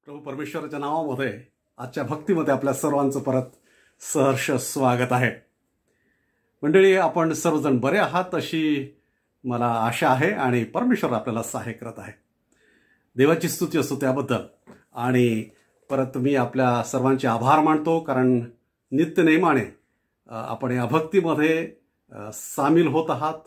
प्रभू परमेश्वराच्या नावामध्ये आजच्या भक्तीमध्ये आपल्या सर्वांचं परत सहर्ष स्वागत आहे। मंडळी, आपण सर्वजण बरे आहात अशी मला आशा आहे आणि परमेश्वर आपल्याला सहाय्य करत आहे। देवाची स्तुती असो त्याबद्दल। आणि परत मी आपल्या सर्वांचे आभार मानतो, कारण नित्यनेमाने आपण या भक्तीमध्ये सामील होत आहात,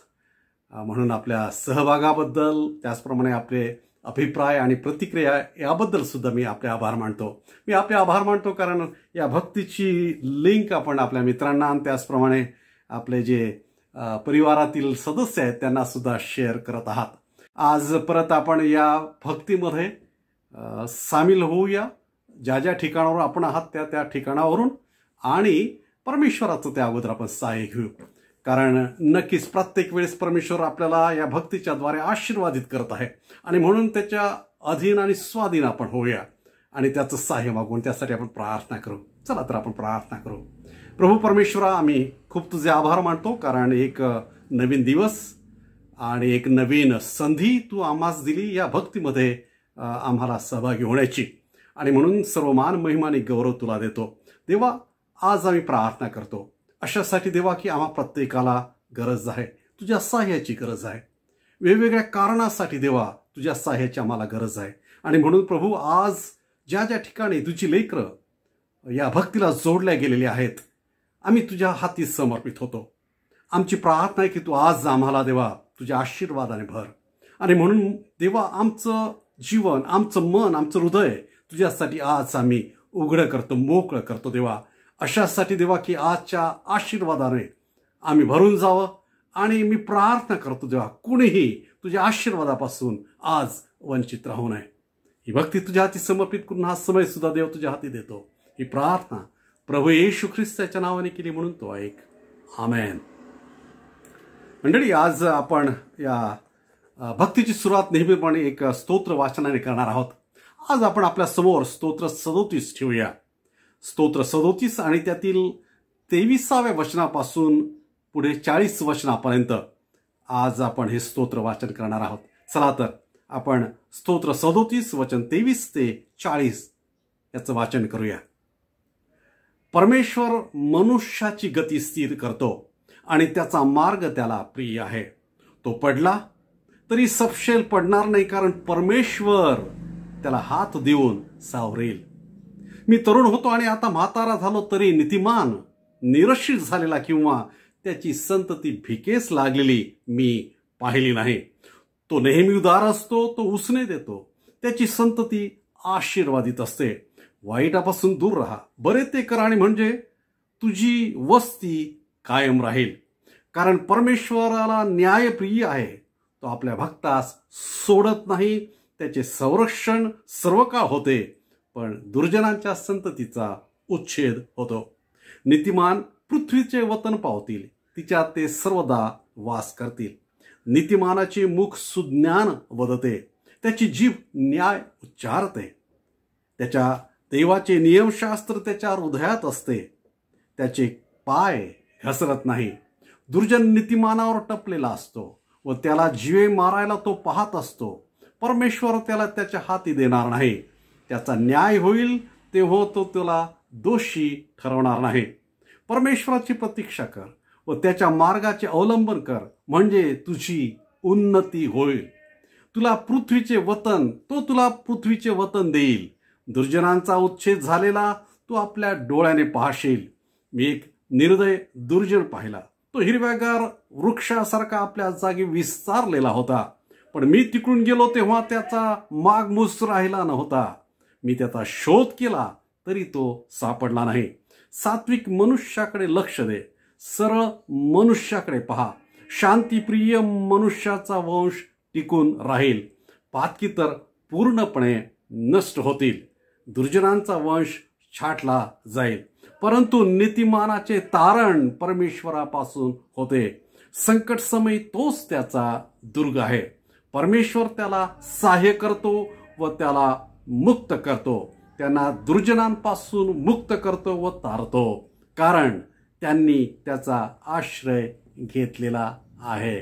म्हणून आपल्या सहभागाबद्दल, त्याचप्रमाणे आपले अभिप्राय आणि प्रतिक्रिया याबद्दल सुद्धा मी आपले आभार मानतो। मी आपले आभार मानतो कारण या भक्तीची लिंक आपण आपल्या मित्रांना आणि त्याचप्रमाणे आपले जे परिवारातील सदस्य आहेत त्यांना सुद्धा शेअर करत आहात। आज परत आपण या भक्तीमध्ये सामील होऊया। ज्या ज्या ठिकाणावर आपण आहात त्या ठिकाणावरून आणि परमेश्वराचं त्या अगोदर आपण सहाय्य घेऊ, कारण नक्कीच प्रत्येक वेळेस परमेश्वर आपल्याला या भक्तीच्या द्वारे आशीर्वादित करत आहे आणि म्हणून त्याच्या अधीन आणि स्वाधीन आपण होऊया आणि त्याचं सहाय्य मागून त्यासाठी आपण प्रार्थना करू। चला तर आपण प्रार्थना करू। प्रभू परमेश्वरा, आम्ही खूप तुझे आभार मानतो, कारण एक नवीन दिवस आणि एक नवीन संधी तू आम्हास दिली या भक्तीमध्ये आम्हाला सहभागी होण्याची, आणि म्हणून सर्व मान महिमा आणि गौरव तुला देतो। देवा, आज आम्ही प्रार्थना करतो अशासाठी देवा की आम्हा प्रत्येकाला गरज आहे, तुझ्या सहाय्याची गरज आहे। वेगवेगळ्या कारणासाठी देवा तुझ्या सहाय्याची आम्हाला गरज आहे, आणि म्हणून प्रभू आज ज्या ज्या ठिकाणी तुझी लेकरं या भक्तीला जोडल्या गेलेली आहेत, आम्ही तुझ्या हाती समर्पित होतो। आमची प्रार्थना आहे की तू आज आम्हाला देवा तुझ्या आशीर्वादाने भर, आणि म्हणून देवा आमचं जीवन, आमचं मन, आमचं हृदय तुझ्यासाठी आज आम्ही उघडं करतो, मोकळं करतो देवा। अशासाठी देवा की आजच्या आशीर्वादाने आम्ही भरून जावं, आणि मी प्रार्थना करतो देवा कुणीही तुझ्या आशीर्वादापासून आज वंचित राहू नये। ही भक्ती तुझ्या हाती समर्पित करून हा समय सुद्धा देव तुझ्या हाती देतो। ही प्रार्थना प्रभू येशू ख्रिस्ताच्या नावाने केली म्हणून तो ऐक, आमेन। मंडळी, आज आपण या भक्तीची सुरुवात नेहमीप्रमाणे एक स्तोत्र वाचनाने करणार आहोत। आज आपण आपल्या समोर स्तोत्र 37 ठेवूया। स्तोत्र 37 आणि त्यातील 23व्या वचनापासून पुढे 40 वचनापर्यंत आज आपण हे स्तोत्र वाचन करणार आहोत। चला तर आपण स्तोत्र 37 वचन 23 ते 40 याचं वाचन करूया। परमेश्वर मनुष्याची गती स्थिर करतो आणि त्याचा मार्ग त्याला प्रिय आहे। तो पडला तरी सपशेल पडणार नाही, कारण परमेश्वर त्याला हात देऊन सावरेल। मी तरुण होतो आणि आता म्हातारा झालो, तरी नीतिमान निरशित झालेला किंवा त्याची संतती भिकेस लागलेली मी पाहिली नाही। तो नेहमी उदार असतो, तो उसने देतो, त्याची संतती आशीर्वादित असते। वाईटापासून दूर राहा, बरे ते कर, आणि म्हणजे तुझी वस्ती कायम राहील। कारण परमेश्वराला न्यायप्रिय आहे, तो आपल्या भक्तास सोडत नाही। त्याचे संरक्षण सर्व काळ होते, पण दुर्जनांच्या संततीचा उच्छेद होतो। नीतिमान पृथ्वीचे वतन पावतील, तिच्यात ते सर्वदा वास करतील। नीतिमानाचे मुख सुज्ञान वदते, त्याची जीभ न्याय उच्चारते। त्याच्या देवाचे नियमशास्त्र त्याच्या हृदयात असते, त्याचे पाय घसरत नाही। दुर्जन नीतिमानावर टपलेला असतो व त्याला जीवे मारायला तो पाहत असतो। परमेश्वर त्याला त्याच्या हाती देणार नाही। त्याचा न्याय होईल तेव्हा तो त्याला दोषी ठरवणार नाही। परमेश्वराची प्रतीक्षा कर व त्याच्या मार्गाचे अवलंबन कर, म्हणजे तुझी उन्नती होईल। तुला पृथ्वीचे वतन देईल। दुर्जनांचा उच्छेद झालेला तू आपल्या डोळ्याने पाहशील। मी एक निर्दय दुर्जन पाहिला, तो हिरव्यागार वृक्षासारखा आपल्या जागी विस्तारलेला होता, पण मी तिकडून गेलो तेव्हा त्याचा मागमूस राहिला नव्हता। मी त्याचा शोध केला तरी तो सापडला नाही। सात्विक मनुष्याकडे लक्ष दे, सरळ मनुष्याकडे पहा। शांतीप्रिय मनुष्याचा वंश टिकून राहील, पातकी तर पूर्णपणे नष्ट होतील। दुर्जनांचा वंश छाटला जाईल, परंतु नीतिमानाचे तारण परमेश्वरापासून होते। संकट समय तोच त्याचा दुर्ग आहे। परमेश्वर त्याला सहाय्य करतो व त्याला मुक्त करतो। त्यांना दुर्जनांपासून मुक्त करतो व तारतो, कारण त्यांनी त्याचा आश्रय घेतलेला आहे।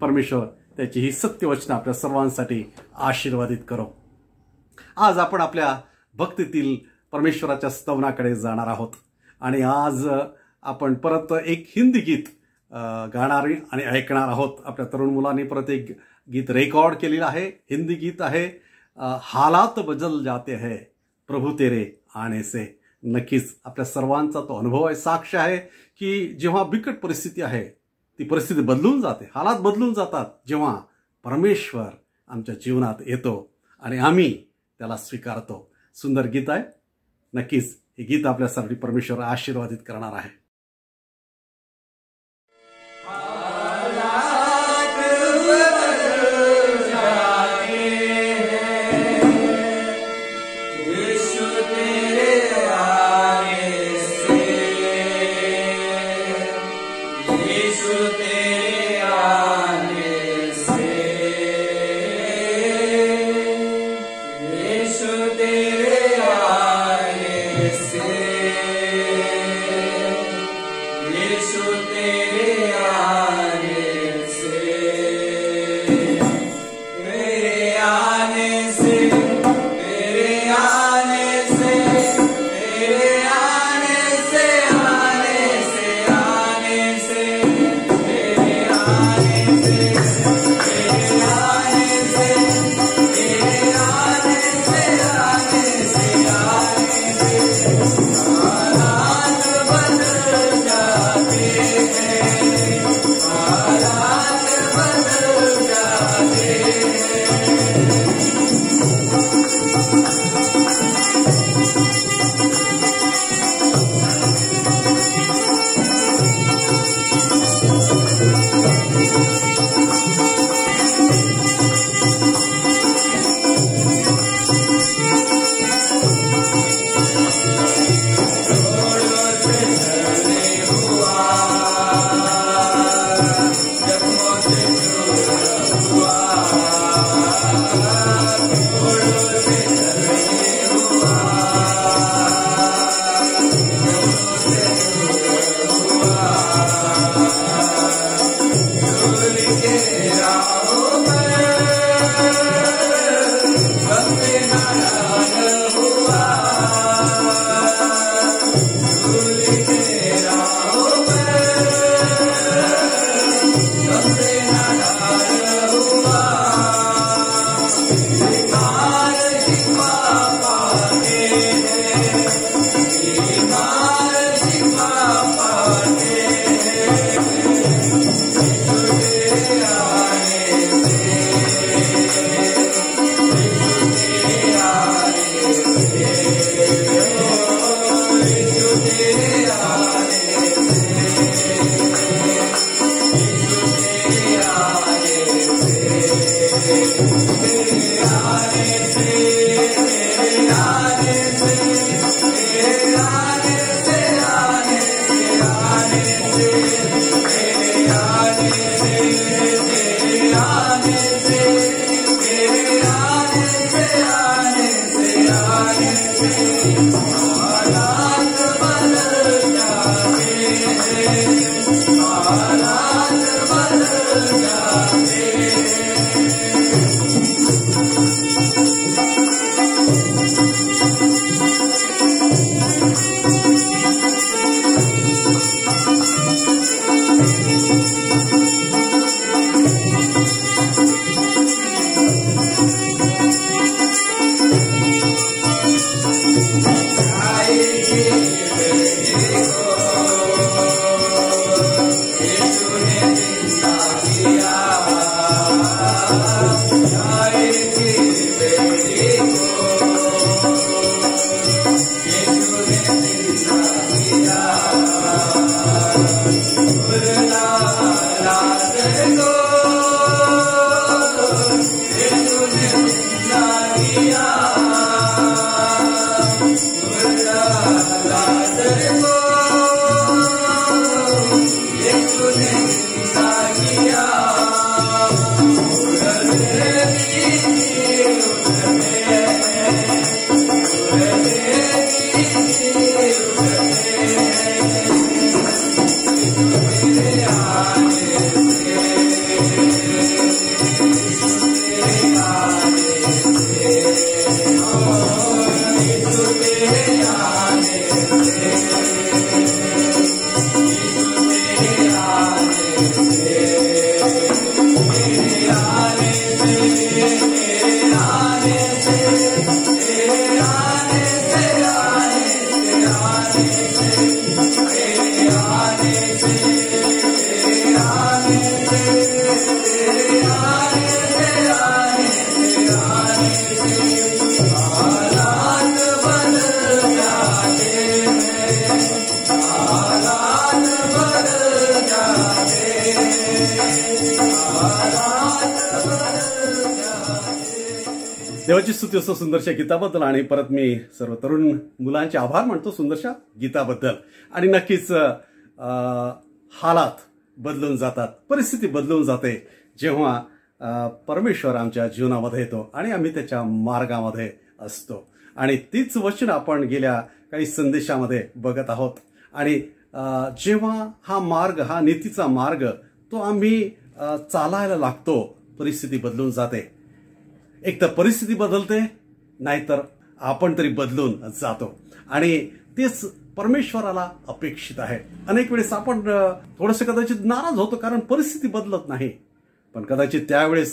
परमेश्वर त्याची ही सत्यवचन आपल्या सर्वांसाठी आशीर्वादित करो। आज आपण आपल्या भक्तीतील परमेश्वराच्या स्तवनाकडे जाणार आहोत. आणि आज आपण परत एक हिंदी गीत गाणार आणि ऐकणार आहोत. आपल्या तरुण मुलांनी परत एक गीत रेकॉर्ड केलेलं आहे. हिंदी गीत आहे, हालात बदल जाते हैं प्रभू तेरे आने से. नक्कीच आपल्या सर्वांचा तो अनुभव आहे, साक्ष आहे की जेव्हा बिकट परिस्थिती आहे ती परिस्थिती बदलून जाते, हालात बदलून जातात जेव्हा परमेश्वर आमच्या जीवनात येतो आणि आम्ही त्याला स्वीकारतो. सुंदर गीत आहे. नक्कीच हे गीत आपल्यासाठी परमेश्वर आशीर्वादित करणार आहे. देवाची स्तुती असो सुंदरशा गीताबद्दल आणि परत मी सर्व तरुण मुलांचे आभार मानतो सुंदरशा गीताबद्दल. आणि नक्कीच हालात बदलून जातात, परिस्थिती बदलून जाते जेव्हा परमेश्वर आमच्या जीवनामध्ये येतो आणि आम्ही त्याच्या मार्गामध्ये असतो. आणि तीच वचन आपण गेल्या काही संदेशामध्ये बघत आहोत. आणि जेव्हा हा मार्ग, हा नीतीचा मार्ग तो आम्ही चालायला लागतो, परिस्थिती बदलून जाते. एक तर परिस्थिती बदलते, नाहीतर आपण तरी बदलून जातो. आणि तेच परमेश्वराला अपेक्षित आहे. अनेक वेळेस आपण थोडंसं कदाचित नाराज होतो कारण परिस्थिती बदलत नाही. पण कदाचित त्यावेळेस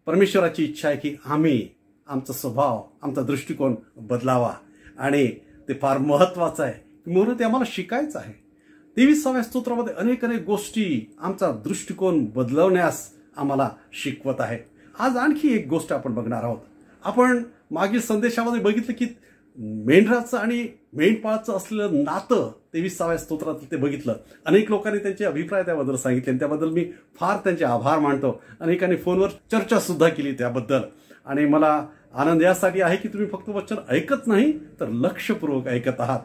परमेश्वराची इच्छा आहे की आम्ही आमचा स्वभाव, आमचा दृष्टिकोन बदलावा. आणि ते फार महत्वाचं आहे, म्हणून ते आम्हाला शिकायचं आहे. 23व्या स्तोत्रामध्ये अनेक गोष्टी आमचा दृष्टिकोन बदलवण्यास आम्हाला शिकवत आहे. आज आणखी एक गोष्ट आपण बघणार आहोत. आपण मागील संदेशामध्ये बघितलं की मेंढराचं आणि मेंढपाळाचं असलेलं नातं 23व्या स्तोत्रात ते बघितलं. अनेक लोकांनी त्यांचे अभिप्राय त्याबद्दल सांगितले आणि त्याबद्दल मी फार त्यांचे आभार मानतो. अनेकांनी फोनवर चर्चा सुद्धा केली त्याबद्दल. आणि मला आनंद यासाठी आहे की तुम्ही फक्त वचन ऐकत नाही तर लक्षपूर्वक ऐकत आहात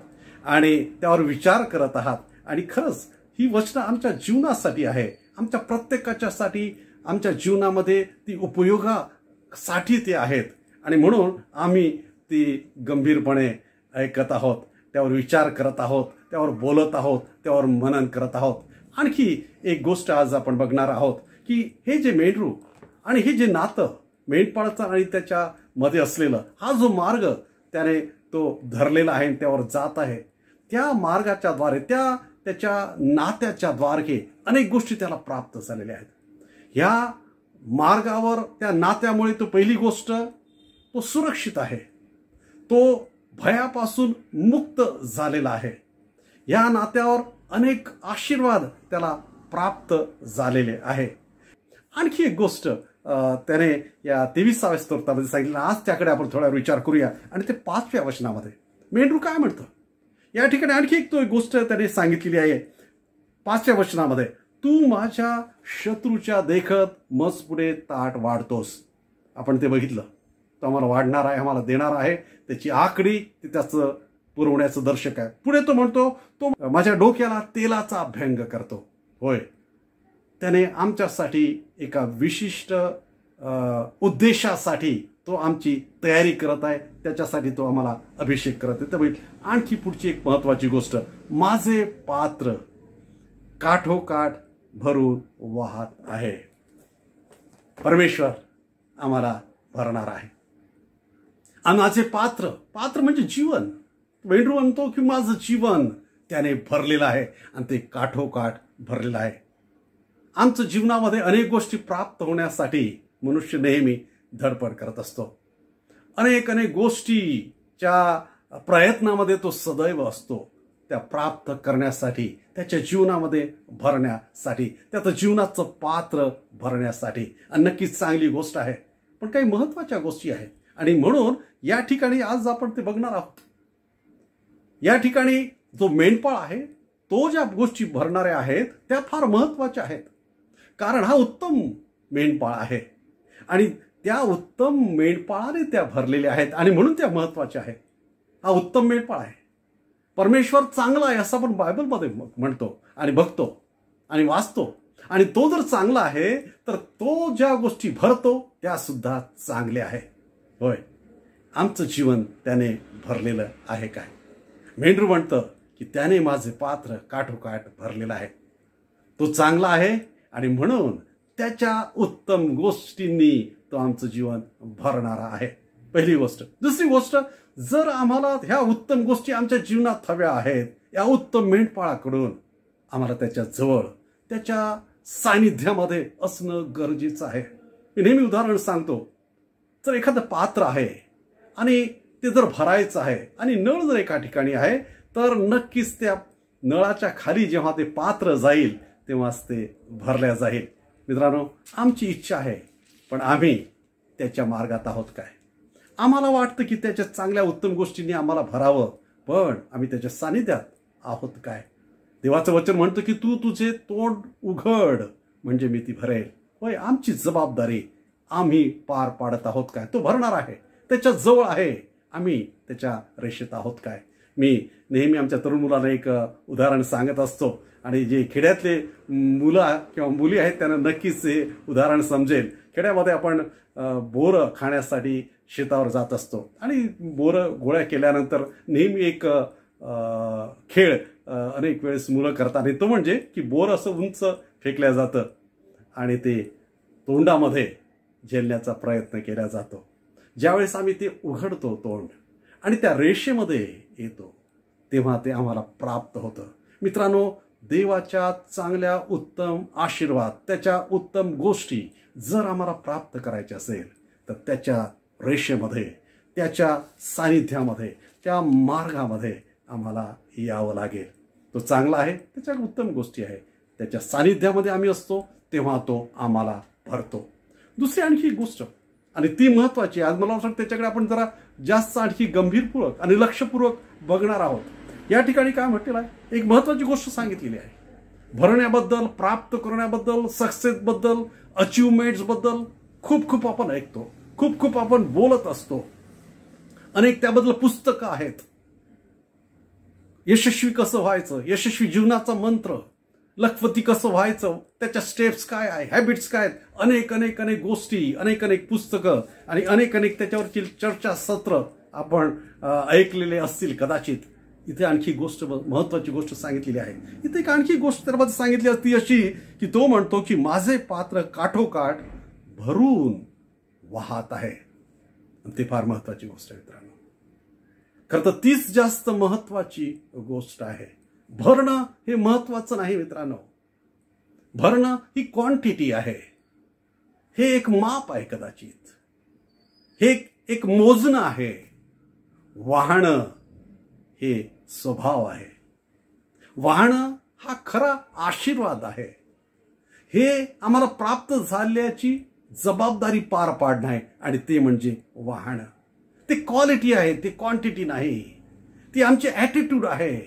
आणि त्यावर विचार करत आहात. आणि खरंच ही वचनं आमच्या जीवनासाठी आहे, आमच्या प्रत्येकाच्यासाठी, आमच्या जीवनामध्ये ती उपयोगासाठी ते आहेत. आणि म्हणून आम्ही ती गंभीरपणे ऐकत आहोत, त्यावर विचार करत आहोत, त्यावर बोलत आहोत, त्यावर मनन करत आहोत. आणखी एक गोष्ट आज आपण बघणार आहोत की हे जे मेंढरू आणि हे जे नातं मेंढपाळाचं आणि त्याच्या मध्ये असलेलं हा जो मार्ग त्याने तो धरलेला आहे, त्यावर जात आहे, त्या मार्गाच्या द्वारे, त्याच्या नात्याच्या द्वारे अनेक गोष्टी त्याला प्राप्त झालेल्या आहेत. ह्या मार्गावर, त्या नात्यामुळे तो पहिली गोष्ट तो सुरक्षित आहे, तो भयापासून मुक्त झालेला आहे. या नात्यावर अनेक आशीर्वाद त्याला प्राप्त झालेले आहे. आणखी एक गोष्ट त्याने या 23व्या स्तोत्रामध्ये सांगितलं. आज त्याकडे आपण थोडा विचार करूया. आणि ते 5व्या वचनामध्ये मेंढरू काय म्हणतं या ठिकाणी आणखी एक तो गोष्ट त्याने सांगितलेली आहे 5व्या वचनामध्ये. तू माझ्या शत्रूच्या देखत मज पुढे ताट वाढतोस. आपण ते बघितलं. तो आम्हाला वाढणार आहे, आम्हाला देणार आहे, त्याची आकडी ती त्याचं पुरवण्याचं दर्शक आहे. पुढे तो म्हणतो तो माझ्या डोक्याला तेलाचा अभ्यंग करतो. होय, त्याने आमच्यासाठी एका विशिष्ट उद्देशासाठी तो आमची तयारी करत आहे, त्याच्यासाठी तो आम्हाला अभिषेक करत आहे. तर आणखी पुढची एक महत्वाची गोष्ट, माझे पात्र काठोकाठ भरून वाहत आहे. परमेश्वर आम्हाला भरणार आहे. आणि माझे पात्र म्हणजे जीवन. मेंढरू म्हणतो की माझं जीवन त्याने भरलेलं आहे आणि ते काठोकाठ भरलेलं आहे. आमच्या जीवनामध्ये अनेक गोष्टी प्राप्त होण्यासाठी मनुष्य नेहमी धडपड करत असतो. अनेक गोष्टीच्या प्रयत्नामध्ये तो सदैव असतो, त्या प्राप्त करण्यासाठी, त्याच्या जीवनामध्ये भरण्यासाठी, त्याचं जीवनाचं पात्र भरण्यासाठी. आणि नक्कीच चांगली गोष्ट आहे, पण काही महत्वाच्या गोष्टी आहेत. आणि म्हणून या ठिकाणी आज आपण ते बघणार आहोत. या ठिकाणी जो मेंढपाळ आहे, तो ज्या गोष्टी भरणाऱ्या आहेत त्या फार महत्वाच्या आहेत. कारण हा उत्तम मेंढपाळ आहे आणि त्या उत्तम मेंढपाळाने त्या भरलेल्या आहेत आणि म्हणून त्या महत्वाच्या आहेत. हा उत्तम मेंढपाळ आहे. परमेश्वर चांगला आहे असं आपण बायबलमध्ये म्हणतो आणि बघतो आणि वाचतो. आणि तो जर चांगला आहे तर तो ज्या गोष्टी भरतो त्या सुद्धा चांगल्या आहे. होय, आमचं जीवन त्याने भरलेलं आहे काय? मेंढरू म्हणतं की त्याने माझे पात्र काठोकाठ भरलेलं आहे. तो चांगला आहे आणि म्हणून त्याच्या उत्तम गोष्टींनी तो आमचं जीवन भरणारा आहे. पहिली गोष्ट. दुसरी गोष्ट, जर आम्हाला ह्या उत्तम गोष्टी आमच्या जीवनात हव्या आहेत, या उत्तम मेंढपाळाकडून आम्हाला त्याच्या जवळ, त्याच्या सानिध्यामध्ये असणं गरजेचं आहे. मी नेहमी उदाहरण सांगतो. जर एखादं पात्र आहे आणि ते जर भरायचं आहे आणि नळ जर एका ठिकाणी आहे तर नक्कीच त्या नळाच्या खाली जेव्हा ते पात्र जाईल तेव्हाच ते भरल्या जाईल. मित्रांनो, आमची इच्छा आहे पण आम्ही त्याच्या मार्गात आहोत काय? आम्हाला वाटतं की त्याच्या चांगल्या उत्तम गोष्टींनी आम्हाला भरावं, पण आम्ही त्याच्या सानिध्यात आहोत काय? देवाचं वचन म्हणतं की तू तुझे तोंड उघड म्हणजे मी ती भरेल. होय, आमची जबाबदारी आम्ही पार पाडत आहोत काय? तो भरणार आहे, त्याच्या जवळ आहे, आम्ही त्याच्या रेषेत आहोत काय? मी नेहमी आमच्या तरुण मुलांना एक उदाहरण सांगत असतो आणि जे खेड्यातले मुलं किंवा मुली आहेत त्यांना नक्कीच हे उदाहरण समजेल. खेड्यामध्ये आपण बोरं खाण्यासाठी शेतावर जात असतो आणि बोरं गोळ्या केल्यानंतर नेहमी एक खेळ अनेक वेळेस मुलं करतात आणि तो म्हणजे की बोर असं उंच फेकल्या जातं आणि ते तोंडामध्ये झेलण्याचा प्रयत्न केला जातो. ज्यावेळेस आम्ही ते उघडतो तोंड आणि त्या रेषेमध्ये येतो तेव्हा ते आम्हाला प्राप्त होतं. मित्रांनो, देवाच्या चांगल्या उत्तम आशीर्वाद, त्याच्या उत्तम गोष्टी जर आम्हाला प्राप्त करायच्या असेल तर त्याच्या रेषेमध्ये, त्याच्या सानिध्यामध्ये, त्या मार्गामध्ये आम्हाला यावं लागेल. तो चांगला आहे, त्याच्या उत्तम गोष्टी आहे, त्याच्या सानिध्यामध्ये आम्ही असतो तेव्हा तो आम्हाला भरतो. दुसरी आणखी गोष्ट आणि ती महत्वाची, आज मला वाटतं त्याच्याकडे आपण जरा जास्त आणखी गंभीरपूर्वक आणि लक्षपूर्वक बघणार आहोत. या ठिकाणी काय म्हटलेलं आहे, एक महत्वाची गोष्ट सांगितलेली आहे. भरण्याबद्दल, प्राप्त करण्याबद्दल, सक्सेसबद्दल, अचिव्हमेंट्सबद्दल खूप खूप आपण ऐकतो, खूप खूप आपण बोलत असतो. अनेक त्याबद्दल पुस्तकं आहेत. यशस्वी कसं व्हायचं, यशस्वी जीवनाचा मंत्र, लखपती कसं व्हायचं, त्याच्या स्टेप्स काय आहे, हॅबिट्स काय आहेत, अनेक अनेक अनेक गोष्टी, अनेक अनेक पुस्तकं आणि अनेक अनेक त्याच्यावरची चर्चासत्र आपण ऐकलेले असतील कदाचित. इथे आणखी गोष्ट, महत्वाची गोष्ट सांगितलेली आहे. इथे एक आणखी गोष्ट त्याबद्दल सांगितली असती अशी की तो म्हणतो की माझे पात्र काठोकाठ भरून वाहत आहे. ते फार महत्वाची गोष्ट आहे मित्रांनो. खरं तर तीच जास्त महत्वाची गोष्ट आहे. भरणं हे महत्वाचं नाही मित्रांनो. भरणं ही क्वांटिटी आहे, हे एक माप आहे कदाचित, हे एक मोजणं आहे. वाहणं हे स्वभाव आहे. वाहणं हा खरा आशीर्वाद आहे. हे आम्हाला प्राप्त झाल्याची जबाबदारी पार पाडणं आहे आणि ते म्हणजे वाहणं. ते क्वालिटी आहे, ते क्वांटिटी नाही. ती आमची ॲटिट्यूड आहे.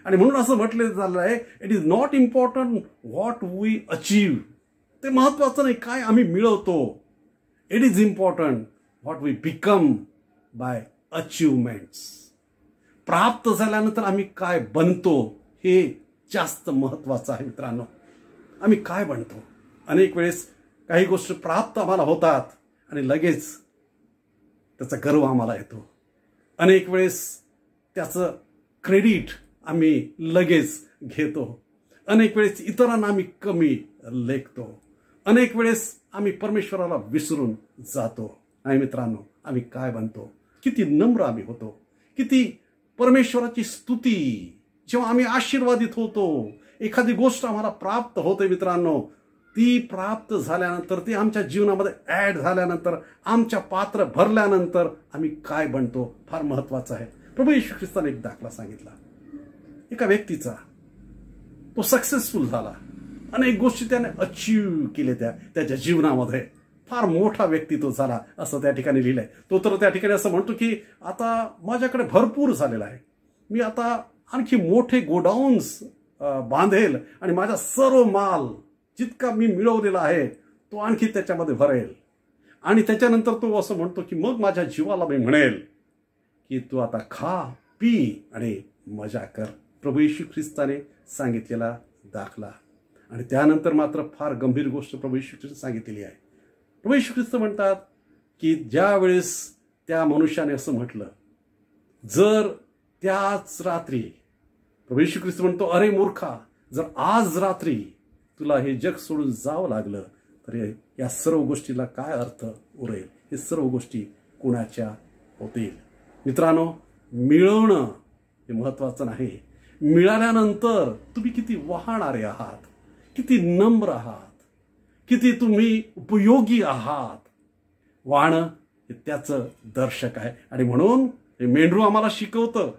आणि म्हणून असं म्हटलं झालं आहे, it is not important what we achieve. ते महत्वाचं नाही काय आम्ही मिळवतो. It is important what we become by achievements. प्राप्त झाल्यानंतर आम्ही काय बनतो हे जास्त महत्वाचं आहे मित्रांनो. आम्ही काय बनतो. अनेक वेळेस काही गोष्टी प्राप्त आम्हाला होतात आणि लगेच त्याचा गर्व आम्हाला येतो. अनेक वेळेस त्याचं क्रेडिट आम्ही लगेच घेतो. अनेक वेळेस इतरांना आम्ही कमी लेखतो. अनेक वेळेस आम्ही परमेश्वराला विसरून जातो. आणि मित्रांनो, आम्ही काय बनतो, किती नम्र आम्ही होतो, किती परमेश्वराची स्तुती. जेव्हा आम्ही आशीर्वादित होतो, एखादी गोष्ट आम्हाला प्राप्त होते मित्रांनो, ती प्राप्त झाल्यानंतर, ती आमच्या जीवनामध्ये ऍड झाल्यानंतर, आमच्या पात्र भरल्यानंतर आम्ही काय बनतो फार महत्वाचं आहे. प्रभू येशू ख्रिस्ताने एक दाखला सांगितला एका व्यक्तीचा. तो सक्सेसफुल झाला, अनेक गोष्टी त्याने अचीव्ह केल्या त्याच्या जीवनामध्ये. फार मोठा व्यक्ती तो झाला असं त्या ठिकाणी लिहिलंय. तो तर त्या ठिकाणी असं म्हणतो की आता माझ्याकडे भरपूर झालेला आहे, मी आता आणखी मोठे गोडाऊन्स बांधेल आणि माझा सर्व माल जितका मी मिळवलेला आहे तो आणखी त्याच्यामध्ये भरेल. आणि त्याच्यानंतर तो असं म्हणतो की मग माझ्या जीवाला मी म्हणेल की तू आता खा, पी आणि मजा कर. प्रभू येशू ख्रिस्ताने सांगितलेला दाखला. आणि त्यानंतर मात्र फार गंभीर गोष्ट प्रभू येशू ख्रिस्त सांगितलेली आहे. प्रभू येशू ख्रिस्त म्हणतात की ज्या वेळेस त्या मनुष्याने असं म्हटलं, जर त्याच रात्री, प्रभू येशू ख्रिस्त म्हणतो, अरे मूर्खा, जर आज रात्री तुला हे जग सोडून जावं लागलं तर या सर्व गोष्टीला काय अर्थ उरेल, हे सर्व गोष्टी कुणाच्या होतील. मित्रांनो, मिळवणं हे महत्वाचं नाही, मिळाल्यानंतर तुम्ही किती वाहणारे आहात, किती नम्र आहात, किती तुम्ही उपयोगी आहात. वाहणं हे त्याचं दर्शक आहे. आणि म्हणून हे मेंढरू आम्हाला शिकवतं.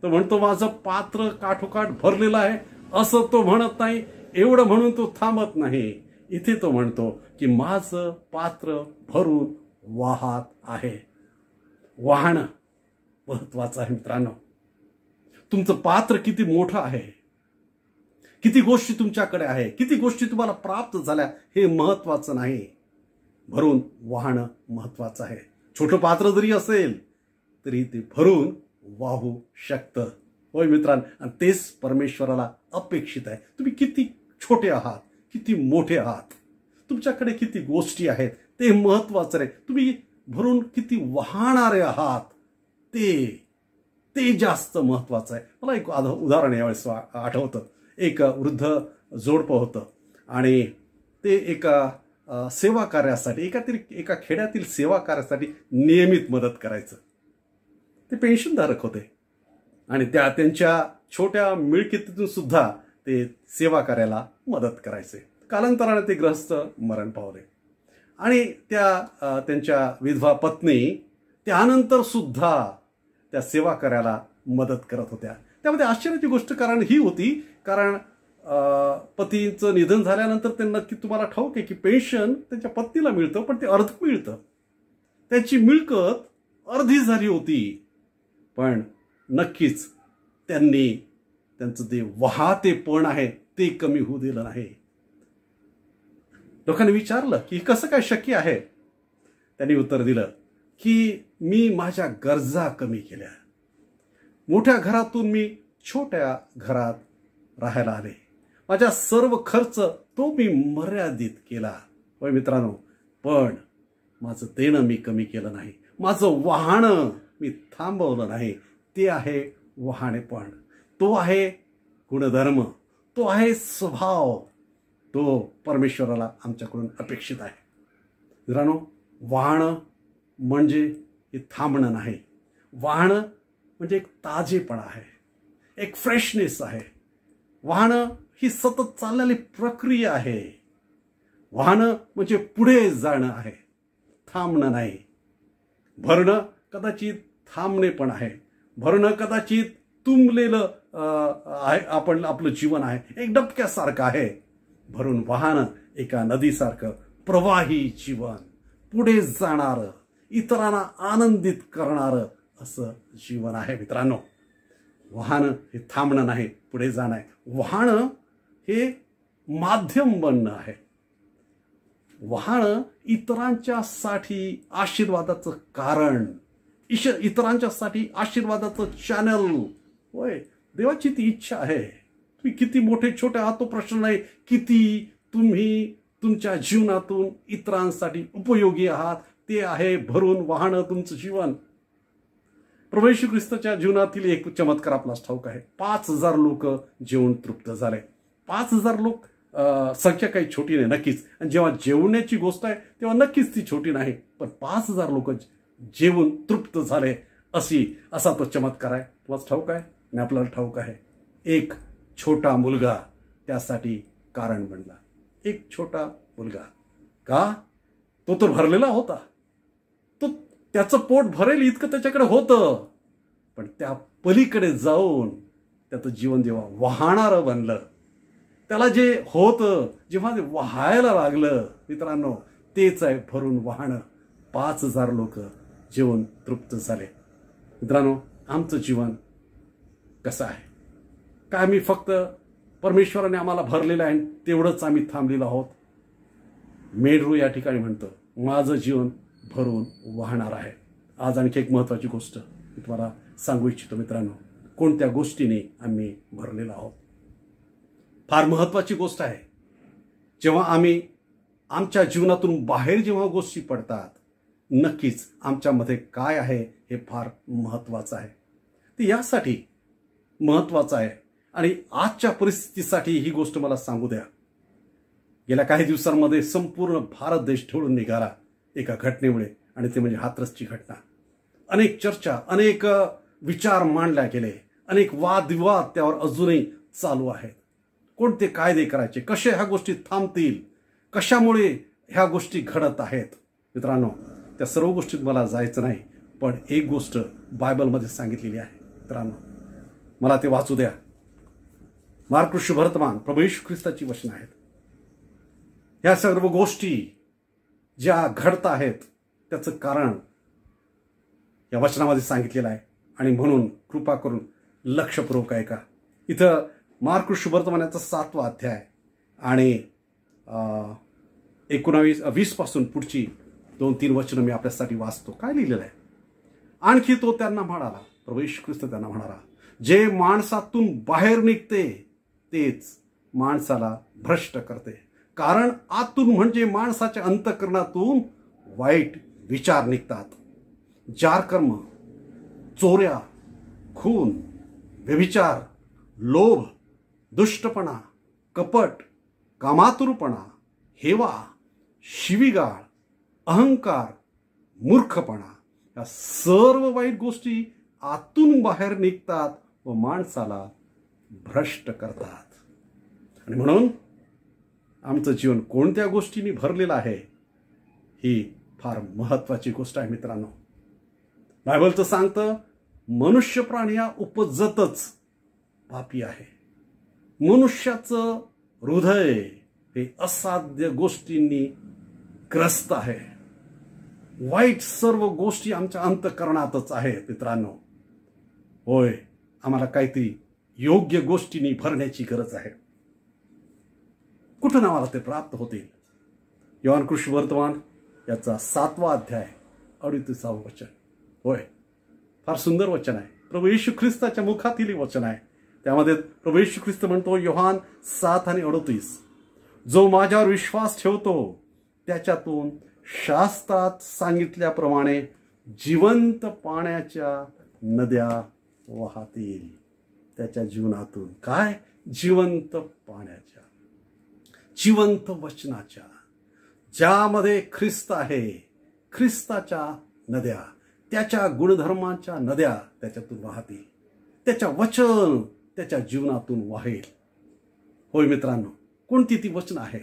तो म्हणतो माझं पात्र काठोकाठ भरलेलं आहे असं तो म्हणत नाही. एवढं म्हणून तो थांबत नाही. इथे तो म्हणतो की माझं पात्र भरून वाहत आहे. वाहणं महत्वाचं आहे मित्रांनो. तुमचं पात्र किती मोठं आहे, किती गोष्टी तुमच्याकडे आहे, किती गोष्टी तुम्हाला प्राप्त झाल्या हे महत्वाचं नाही. भरून वाहणं महत्वाचं आहे. छोटं पात्र जरी असेल तरी ते भरून वाहू शकतं. होय मित्रांनो, आणि तेच परमेश्वराला अपेक्षित आहे. तुम्ही किती छोटे आहात, किती मोठे आहात, तुमच्याकडे किती गोष्टी आहेत ते महत्वाचं आहे. तुम्ही भरून किती वाहणारे आहात ते जास्त महत्वाचं आहे. मला एक उदाहरण यावेळेस आठवतं. एक वृद्ध जोडपं होतं आणि ते एका सेवा कार्यासाठी एका खेड्यातील सेवा कार्यासाठी नियमित मदत करायचं. ते पेन्शनधारक होते आणि त्यांच्या छोट्या मिळकतीतून सुद्धा ते सेवा कार्याला मदत करायचे. कालांतराने ते ग्रस्त मरण पावले आणि त्यांच्या विधवा पत्नी त्यानंतर सुद्धा त्या सेवा कार्याला मदत करत होत्या. त्यामध्ये आश्चर्याची गोष्ट कारण ही होती, कारण पतीचं निधन झाल्यानंतर ते नक्की तुम्हाला ठाऊक आहे की पेन्शन त्यांच्या पत्नीला मिळतं, पण ते अर्ध मिळतं. त्याची मिळकत अर्धी झाली होती, पण नक्कीच त्यांनी त्यांचं ते वाहतेपण आहे ते कमी होऊ दिलं नाही. लोकांनी विचारलं की कसं काय शक्य आहे. त्यांनी उत्तर दिलं की मी माझ्या गरजा कमी केल्या. मोठ्या घरातून मी छोट्या घरात राहायला आले. माझा सर्व खर्च तो मी मर्यादित केला. होय मित्रांनो, पण माझं देणं मी कमी केलं नाही. माझं वाहणं मी थांबवलं नाही. ते आहे वाहणेपण, तो आहे गुणधर्म, तो आहे स्वभाव, तो परमेश्वराला आमच्याकडून अपेक्षित आहे. मित्रांनो, वाहणं म्हणजे हे थांबणं नाही. वाहणं म्हणजे एक ताजेपणा आहे, एक फ्रेशनेस आहे. वाहणं ही सतत चाललेली प्रक्रिया आहे. वाहणं म्हणजे पुढे जाणं आहे, थांबणं नाही. भरणं कदाचित थांबणे पण आहे. भरणं कदाचित तुंबलेलं आपलं जीवन आहे, एक डबक्यासारखं आहे. भरून वाहणं एका नदीसारखं प्रवाही जीवन, पुढे जाणारं, इतरांना आनंदित करणारं असं जीवन आहे. मित्रांनो, वाहणं हे थांबणं नाही, पुढे जाणं आहे. वाहणं हे माध्यम बनणं आहे. वाहणं इतरांच्यासाठी आशीर्वादाचं कारण, इतरांच्यासाठी आशीर्वादाचं चॅनल. होय, देवाची ती इच्छा आहे. तुम्ही किती मोठे छोटे आहात तो प्रश्न नाही, किती तुम्ही तुमच्या जीवनातून इतरांसाठी उपयोगी आहात ते आहे भरून वाहणं तुमचं जीवन. प्रभू येशू ख्रिस्ताच्या जीवनातील एक चमत्कार आपल्याला ठाऊक आहे. 5,000 लोक जेवून तृप्त झाले. 5,000 लोक संख्या काही छोटी नाही नक्कीच, आणि जेव्हा जेवण्याची गोष्ट आहे तेव्हा नक्कीच ती छोटी नाही. पण 5,000 लोक जेवून तृप्त झाले असा तो चमत्कार आहे. तुम्हाला ठाऊक आहे आणि आपल्याला ठाऊक आहे. एक छोटा मुलगा त्यासाठी कारण बनला. एक छोटा मुलगा का? तो तर भरलेला होता. तो त्याचं पोट भरेल इतकं त्याच्याकडे होतं, पण त्या पलीकडे जाऊन त्याचं जीवन जेव्हा वाहणारं बनलं, त्याला जे होतं जेव्हा ते वाहायला लागलं, मित्रांनो, तेच आहे भरून वाहणं. 5,000 लोक जेवून तृप्त झाले. मित्रांनो, आमचं जीवन कसं आहे? काय आम्ही फक्त परमेश्वराने आम्हाला भरलेलं आहे तेवढंच आम्ही थांबलेलो आहोत? मेंढरू या ठिकाणी म्हणतो माझं जीवन भरून वाहणार आहे. आज आणखी एक महत्त्वाची गोष्ट मी तुम्हाला सांगू इच्छितो मित्रांनो, कोणत्या गोष्टीने आम्ही भरलेलो आहोत. फार महत्त्वाची गोष्ट आहे. जेव्हा आम्ही आमच्या जीवनातून बाहेर जेव्हा गोष्टी पडतात, नक्कीच आमच्यामध्ये काय आहे हे फार महत्त्वाचं आहे. ते यासाठी महत्त्वाचं आहे आणि आजच्या परिस्थितीसाठी ही गोष्ट मला सांगू द्या. गेल्या काही दिवसांमध्ये संपूर्ण भारत देश ढवळून निघाला एका घटनेमुळे, आणि ते म्हणजे हाथरसची घटना. अनेक चर्चा, अनेक विचार मांडल्या गेले, अनेक वादविवाद त्यावर अजूनही चालू आहेत. कोणते कायदे करायचे, कसे ह्या गोष्टी थांबतील, कशामुळे ह्या गोष्टी घडत आहेत. मित्रांनो, त्या सर्व गोष्टीत मला जायचं नाही, पण एक गोष्ट बायबलमध्ये सांगितलेली आहे मित्रांनो, मला ते वाचू द्या. मार्क शुभवर्तमान प्रभू येशू ख्रिस्ताची वचनं आहेत. ह्या सर्व गोष्टी ज्या घडत आहेत त्याचं कारण या वचनामध्ये सांगितलेलं आहे. आणि म्हणून कृपा करून लक्षपूर्वक ऐका. इथं मार्क शुभवर्तमानाचा 7वा अध्याय आणि 19-20 पासून पुढची 2-3 वचनं मी आपल्यासाठी वाचतो. काय लिहिलेलं आहे? आणखी तो त्यांना म्हणाला, प्रभू येशू ख्रिस्त त्यांना म्हणाला, जे माणसातून बाहेर निघते तेच माणसाला भ्रष्ट करते. कारण आतून म्हणजे माणसाच्या अंतःकरणातून वाईट विचार निघतात. जारकर्म, चोऱ्या, खून, व्यभिचार, लोभ, दुष्टपणा, कपट, कामातुरपणा, हेवा, शिवीगाळ, अहंकार, मूर्खपणा, या सर्व वाईट गोष्टी आतून बाहेर निघतात व माणसाला भ्रष्ट करतात. आणि म्हणून आमचं जीवन कोणत्या गोष्टींनी भरलेलं आहे ही फार महत्वाची गोष्ट आहे मित्रांनो. बायबलचं सांगतं, मनुष्य प्राणी हा उपजतच पापी आहे. मनुष्याचं हृदय हे असाध्य गोष्टींनी ग्रस्त आहे. वाईट सर्व गोष्टी आमच्या अंतःकरणातच आहेत मित्रांनो. होय, आम्हाला काहीतरी योग्य गोष्टींनी भरण्याची गरज आहे. कुठून आम्हाला ते प्राप्त होतील? योहान शुभवर्तमान याचा 7वा अध्याय 38वे वचन. होय, फार सुंदर वचन आहे. प्रभू येशू ख्रिस्ताच्या मुखातील वचन आहे. त्यामध्ये प्रभू येशू ख्रिस्त म्हणतो, योहान 7 आणि 38, जो माझ्यावर विश्वास ठेवतो त्याच्यातून शास्त्रात सांगितल्याप्रमाणे जिवंत पाण्याच्या नद्या वाहतील. त्याच्या जीवनातून काय? जिवंत पाण्याच्या, जिवंत वचनाच्या, ज्यामध्ये ख्रिस्त आहे, ख्रिस्ताच्या नद्या, त्याच्या गुणधर्माच्या नद्या त्याच्यातून वाहतील. त्याच्या वचन त्याच्या जीवनातून वाहेल. होय मित्रांनो, कोणती ती वचन आहे?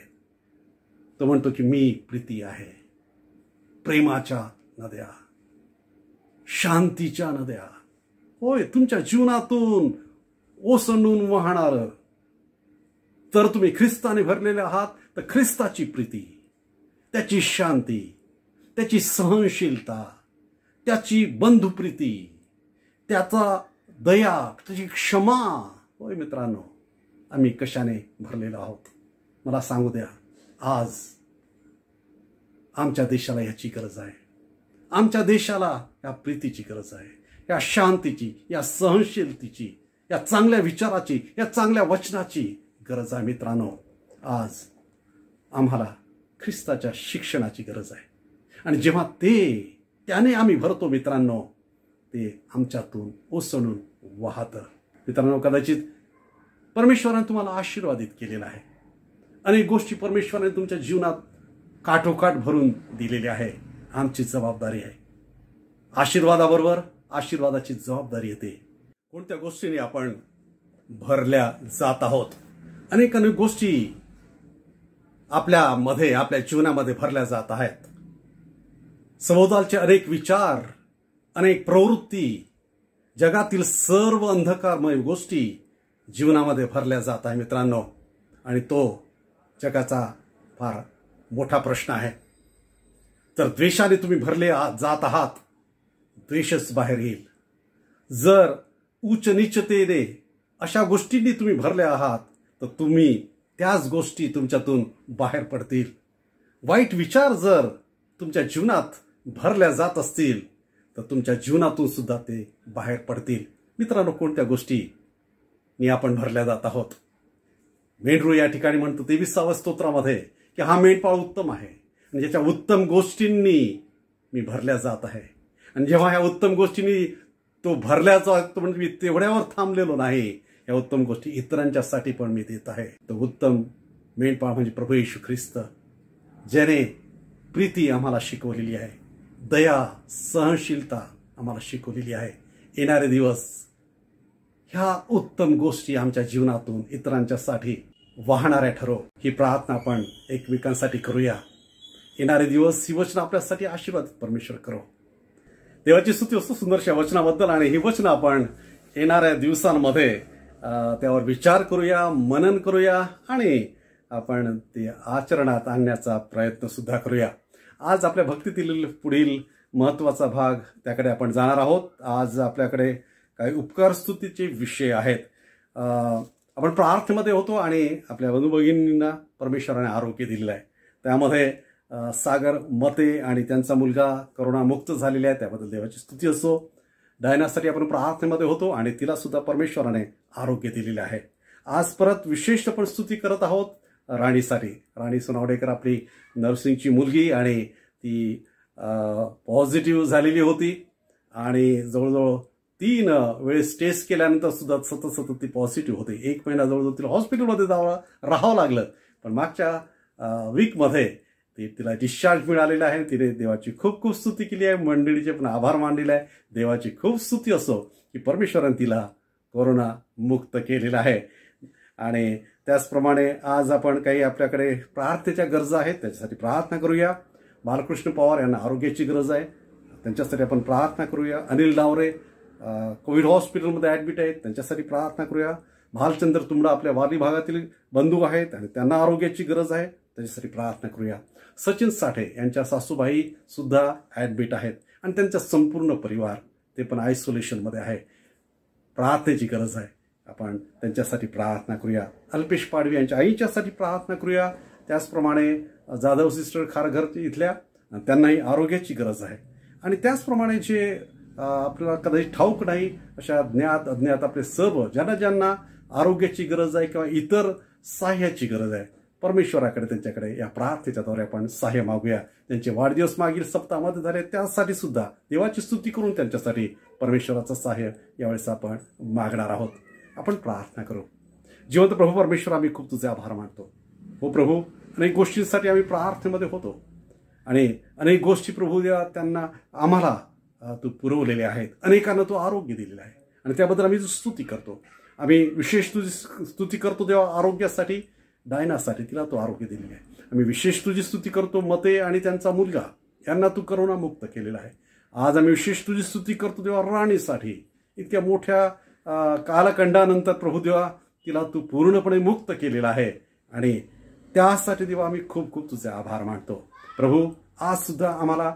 तो म्हणतो की मी प्रीती आहे, प्रेमाच्या नद्या, शांतीच्या नद्या. होय, तुमच्या जीवनातून ओसंडून वाहणार. तर तुम्ही ख्रिस्ताने भरलेले आहात तर ख्रिस्ताची प्रीती, त्याची शांती, त्याची सहनशीलता, त्याची बंधुप्रीती, त्याचा दया, त्याची क्षमा. होय मित्रांनो, आम्ही कशाने भरलेलो आहोत? मला सांगू द्या. आज आमच्या देशाला याची गरज आहे. आमच्या देशाला या प्रीतीची गरज आहे, या शांतीची, या सहनशीलतेची, या चांगल्या विचाराची, या चांगल्या वचनाची गरज आहे मित्रांनो. आज आम्हाला ख्रिस्ताच्या शिक्षणाची गरज आहे. आणि जेव्हा त्याने आम्ही भरतो मित्रांनो, ते आमच्यातून ओसंडून वाहतं. मित्रांनो, कदाचित परमेश्वराने तुम्हाला आशीर्वादित केलेला आहे. अनेक गोष्टी परमेश्वराने तुमच्या जीवनात काठोकाठ भरून दिलेल्या आहे. आमची जबाबदारी आहे. आशीर्वादाबरोबर आशीर्वादाची जबाबदारी येते. कोणत्या गोष्टीने आपण भरल्या जात आहोत? अनेक गोष्टी आपल्यामध्ये, आपल्या जीवनामध्ये भरल्या जात आहेत. सभोवतालचे अनेक विचार, अनेक प्रवृत्ती, जगातील सर्व अंधकारमय गोष्टी जीवनामध्ये भरल्या जात आहे मित्रांनो. आणि तो जगाचा फार मोठा प्रश्न आहे. तर द्वेषाने तुम्ही भरले जात आहात, द्वेषच बाहेर येईल. जर उच्च नीचतेने अशा गोष्टींनी तुम्ही भरले आहात तर तुम्ही त्याच गोष्टी तुमच्यातून बाहेर पडतील. वाईट विचार जर तुमच्या जीवनात भरल्या जात असतील तर तुमच्या जीवनातून सुद्धा ते बाहेर पडतील. मित्रांनो, कोणत्या गोष्टींनी आपण भरल्या जात आहोत? मेंढरू या ठिकाणी म्हणतो 23व्या स्तोत्रामध्ये की हा मेंढपाळ उत्तम आहे आणि ज्याच्या उत्तम गोष्टींनी मी भरल्या जात आहे. आणि जेव्हा ह्या उत्तम गोष्टींनी तो भरल्या जातो म्हणजे मी तेवढ्यावर थांबलेलो नाही, या उत्तम गोष्टी इतरांच्यासाठी पण मी देत आहे. तो उत्तम मेंढपाळ म्हणजे प्रभू येशू ख्रिस्त, ज्याने प्रीती आम्हाला शिकवलेली आहे, दया, सहनशीलता आम्हाला शिकवलेली आहे. येणारे दिवस ह्या उत्तम गोष्टी आमच्या जीवनातून इतरांच्यासाठी वाहणाऱ्या ठरो. ही प्रार्थना आपण एकमेकांसाठी करूया. येणारे दिवस ही वचनं आपल्यासाठी आशीर्वाद परमेश्वर करो. देवाची स्तुती असतो सुंदरशा वचनाबद्दल, आणि ही वचनं आपण येणाऱ्या दिवसांमध्ये त्यावर विचार करूया, मनन करूया आणि आपण ते आचरणात आणण्याचा प्रयत्न सुद्धा करूया. आज आपल्या भक्तीतील पुढील महत्त्वाचा भाग त्याकडे आपण जाणार आहोत. आज आपल्याकडे काही उपकार स्तुतीचे विषय आहेत. आपण प्रार्थनेमध्ये होतो आणि आपल्या बंधू भगिनींना परमेश्वराने आरोग्य दिलेलं आहे. त्यामध्ये सागर मते आणि त्यांचा मुलगा करोनामुक्त झालेला आहे, त्याबद्दल देवाची स्तुती असो. डायनासाठी आपण प्रार्थनेमध्ये होतो आणि तिला सुद्धा परमेश्वराने आरोग्य दिलेले आहे. आज परत विशेष आपण स्तुती करत आहोत राणीसाठी. राणी सोनावडेकर आपली नर्सिंगची मुलगी, आणि ती पॉझिटिव्ह झालेली होती आणि जवळजवळ 3 वेळेस टेस्ट केल्यानंतर सुद्धा सतत ती पॉझिटिव्ह होती. 1 महिना जवळजवळ तिला हॉस्पिटलमध्ये राहावं लागलं, पण मागच्या वीकमध्ये तिला डिस्चार्ज मिळालेला आहे. तिने देवाची खूप खूप स्तुती केली आहे, मंडळीचे पण आभार मानलेले आहे. देवाची खूप स्तुती असो की परमेश्वराने तिला कोरोना मुक्त केलेला आहे. आणि त्याचप्रमाणे आज आपण काही आपल्याकडे प्रार्थनेच्या गरजा आहेत, त्याच्यासाठी प्रार्थना करूया. बालकृष्ण पवार यांना आरोग्याची गरज आहे, त्यांच्यासाठी आपण प्रार्थना करूया. अनिल डावरे कोविड हॉस्पिटलमध्ये ॲडमिट आहेत, त्यांच्यासाठी प्रार्थना करूया. भालचंद्र तुंबडा आपल्या वाली भागातील बंधू आहेत आणि त्यांना आरोग्याची गरज आहे, त्याच्यासाठी प्रार्थना करूया. सचिन साठे यांच्या सासूबाई सुद्धा ॲडमिट आहेत आणि त्यांचा संपूर्ण परिवार ते पण आयसोलेशनमध्ये आहे, प्रार्थनेची गरज आहे, आपण त्यांच्यासाठी प्रार्थना करूया. अल्पेश पाडवी यांच्या आईच्यासाठी प्रार्थना करूया. त्याचप्रमाणे जाधव सिस्टर खारघर इथल्या, त्यांनाही आरोग्याची गरज आहे. आणि त्याचप्रमाणे जे आपल्याला कदाचित ठाऊक नाही अशा ज्ञात अज्ञात आपले सर्व ज्यांना आरोग्याची गरज आहे किंवा इतर सहाय्याची गरज आहे, परमेश्वराकडे त्यांच्याकडे या प्रार्थनेच्याद्वारे आपण सहाय्य मागूया. त्यांचे वाढदिवस मागील सप्ताहामध्ये झाले, त्यासाठी सुद्धा देवाची स्तुती करून त्यांच्यासाठी परमेश्वराचं सहाय्य यावेळेस आपण मागणार आहोत. आपण प्रार्थना करू. जिवंत प्रभू परमेश्वर, आम्ही खूप तुझे आभार मानतो. हो प्रभू, अनेक गोष्टींसाठी आम्ही प्रार्थनेमध्ये होतो आणि अनेक गोष्टी प्रभू देवा त्यांना आम्हाला तू पुरवलेले आहेत. अनेकांना तू आरोग्य दिलेलं आहे आणि त्याबद्दल आम्ही तुझी स्तुती करतो. आम्ही विशेष तुझी स्तुती करतो देवा आरोग्यासाठी. डायनासाठी तिला तू आरोग्य दिलेले आहे. आम्ही विशेष तुझी स्तुती करतो मते आणि त्यांचा मुलगा यांना तू करोना मुक्त केलेला आहे. आज आम्ही विशेष तुझी स्तुती करतो देवा राणीसाठी. इतक्या मोठ्या कालखंडानंतर प्रभू देवा तिला तू पूर्णपणे मुक्त केलेला आहे आणि त्यासाठी देवा आम्ही खूप खूप तुझे आभार मानतो. प्रभू, आज सुद्धा आम्हाला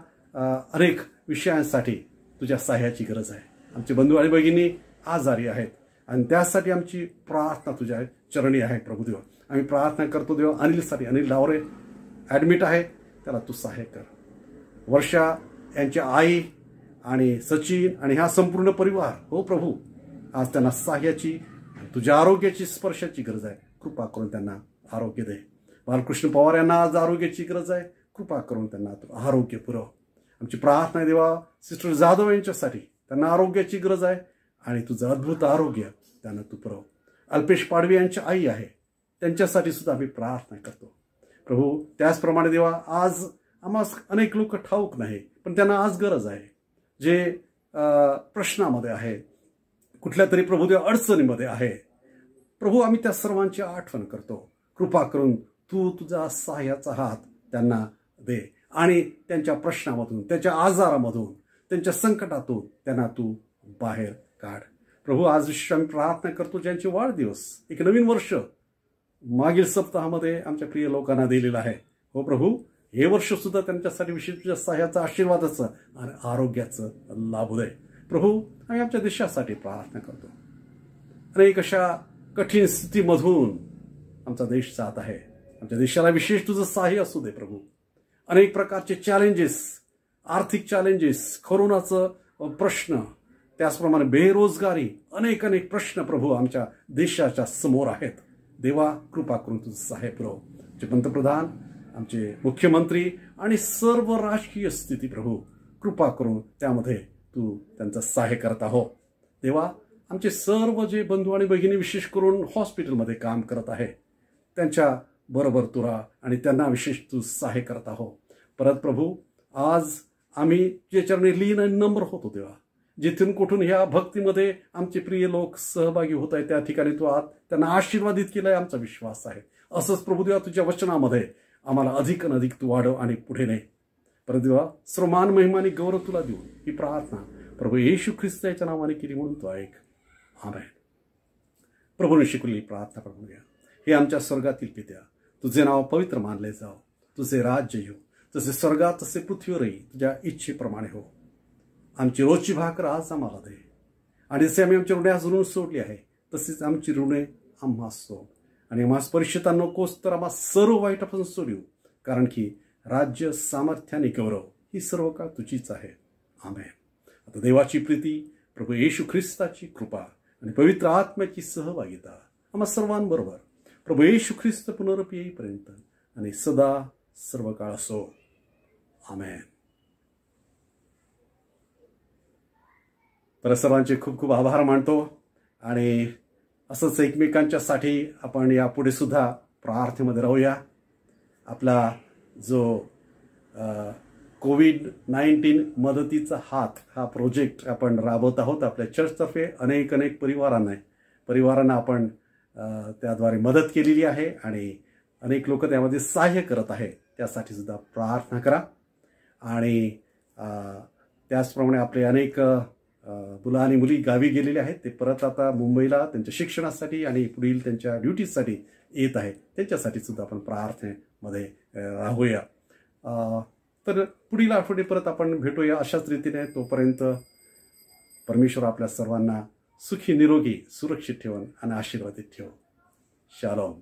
अनेक विषयांसाठी तुझ्या सहाय्याची गरज आहे. आमचे बंधू आणि भगिनी आजारी आहेत आणि त्यासाठी आमची प्रार्थना तुझ्या चरणी आहे. प्रभू देवा, आम्ही प्रार्थना करतो देवा अनिलसाठी. अनिल डावरे ॲडमिट आहे, त्याला तू सहाय्य कर. वर्षा यांच्या आई आणि सचिन आणि हा संपूर्ण परिवार, हो प्रभू, आज त्यांना सहाय्याची तुझ्या आरोग्याची स्पर्शाची गरज आहे. कृपा करून त्यांना आरोग्य दे. बालकृष्ण पवार यांना आज आरोग्याची गरज आहे. कृपा करून त्यांना तू आरोग्य पुरव. आमची प्रार्थना देवा सिस्टर जाधव यांच्यासाठी. त्यांना आरोग्याची गरज आहे आणि तुझं अद्भुत आरोग्य त्यांना तू पुरव. अल्पेश पाडवी यांची आई आहे, त्यांच्यासाठी सुद्धा आम्ही प्रार्थना करतो. प्रभू, त्याचप्रमाणे देवा आज आम्हाला अनेक लोक ठाऊक नाही, पण त्यांना आज गरज आहे, जे प्रश्नामध्ये आहे, कुठल्या तरी प्रभू देवा अडचणीमध्ये आहे. प्रभू, आम्ही त्या सर्वांची आठवण करतो. कृपा करून तू तुझा सहाय्याचा हात त्यांना दे आणि त्यांच्या प्रश्नामधून, त्यांच्या आजारामधून, त्यांच्या संकटातून त्यांना तू बाहेर काढ. प्रभू, आज विशेष आम्ही प्रार्थना करतो ज्यांचे वाढदिवस, एक नवीन वर्ष मागील सप्ताहामध्ये आमच्या प्रिय लोकांना दिलेलं आहे. हो प्रभू, हे वर्ष सुद्धा त्यांच्यासाठी विशेष तुझ्या सहाय्याचं, आशीर्वादाचं आणि आरोग्याचं लाभू दे. प्रभू, आम्ही आमच्या देशासाठी प्रार्थना करतो. अनेक अशा कठीण स्थितीमधून आमचा देश जात आहे. आमच्या देशाला विशेष तुझं सहाय्य असू दे प्रभू. अनेक प्रकारचे चॅलेंजेस, आर्थिक चॅलेंजेस, कोरोनाचं प्रश्न, त्याचप्रमाणे बेरोजगारी, अनेक प्रश्न प्रभू आमच्या देशाच्या समोर आहेत. देवा, कृपा करून तुझं सहाय्य पुरव. आमचे पंतप्रधान, आमचे मुख्यमंत्री आणि सर्व राजकीय स्थिती प्रभू, कृपा करून त्यामध्ये तू त्यांचं सहाय्य करत आहो. देवा, आमचे सर्व जे बंधू आणि भगिनी विशेष करून हॉस्पिटलमध्ये काम करत आहे, त्यांच्या बरोबर तुरा आणि त्यांना विशेष तू सहाय्य करत आहो. परत प्रभू, आज आम्ही जे चरणी लीन आणि नम्र होतो तेव्हा, जिथून कुठून ह्या भक्तीमध्ये आमचे प्रिय लोक सहभागी होत आहेत, त्या ठिकाणी तू आज त्यांना आशीर्वादित केलाय, आमचा विश्वास आहे. असंच प्रभू देवा, तुझ्या वचनामध्ये आम्हाला अधिक अधिक तू वाढव आणि पुढे ने. परंतु देवा, सर्व मान महिमा आणि गौरव तुला देऊ ही प्रार्थना प्रभू येशू ख्रिस्ताच्या नावाने केली म्हणून तू ऐक. आमेन. प्रभूने शिकवलेली प्रार्थना प्रभू घ्या. हे आमच्या स्वर्गातील पित्या, तुझे नाव पवित्र मानले जाव, तुझे राज्य येऊ, जसे स्वर्गात तसे पृथ्वीवरही तुझ्या इच्छेप्रमाणे हो. आमची रोजची भाकर आज आम्हाला दे, आणि जसे आम्ही आमच्या ऋणास ऋण सोडली आहे तसेच आमची ऋणे आम्हा सोड, आणि आम्हास परीक्षेत नकोस तर आम्हा सर्व वाईटापासून सोडू, कारण की राज्य, सामर्थ्य आणि गौरव ही सर्व काळ तुझीच आहे. आमेन. आता देवाची प्रीती, प्रभू येशू ख्रिस्ताची कृपा आणि पवित्र आत्म्याची सहभागिता आम्हा सर्वांबरोबर प्रभू येशू ख्रिस्त पुनरुपी येईपर्यंत आणि सदा सर्व काळ असो. आमेन. तर सर्वांचे खूप खूप आभार मानतो, आणि असंच एकमेकांच्यासाठी आपण यापुढे सुद्धा प्रार्थनेमध्ये राहूया. आपला जो कोविड-19 मदतीचा हात हा प्रोजेक्ट आपण राबवत आहोत आपल्या चर्चतर्फे. अनेक परिवारांना आपण त्याद्वारे मदत केलेली आहे, आणि अनेक लोक त्यामध्ये सहाय्य करत आहे. त्यासाठी सुद्धा प्रार्थना करा. आणि त्याचप्रमाणे आपले अनेक मुलं आणि मुली गावी गेलेले आहेत. ते परत आता मुंबईला त्यांच्या शिक्षणासाठी आणि पुढील त्यांच्या ड्युटीजसाठी येत आहेत. त्यांच्यासाठी सुद्धा आपण प्रार्थनेमध्ये राहूया. तर पुढील आठवडे परत आपण भेटूया अशाच रीतीने. तोपर्यंत परमेश्वर आपल्या सर्वांना सुखी, निरोगी, सुरक्षित ठेवून आणि आशीर्वादित ठेवो. शालोम.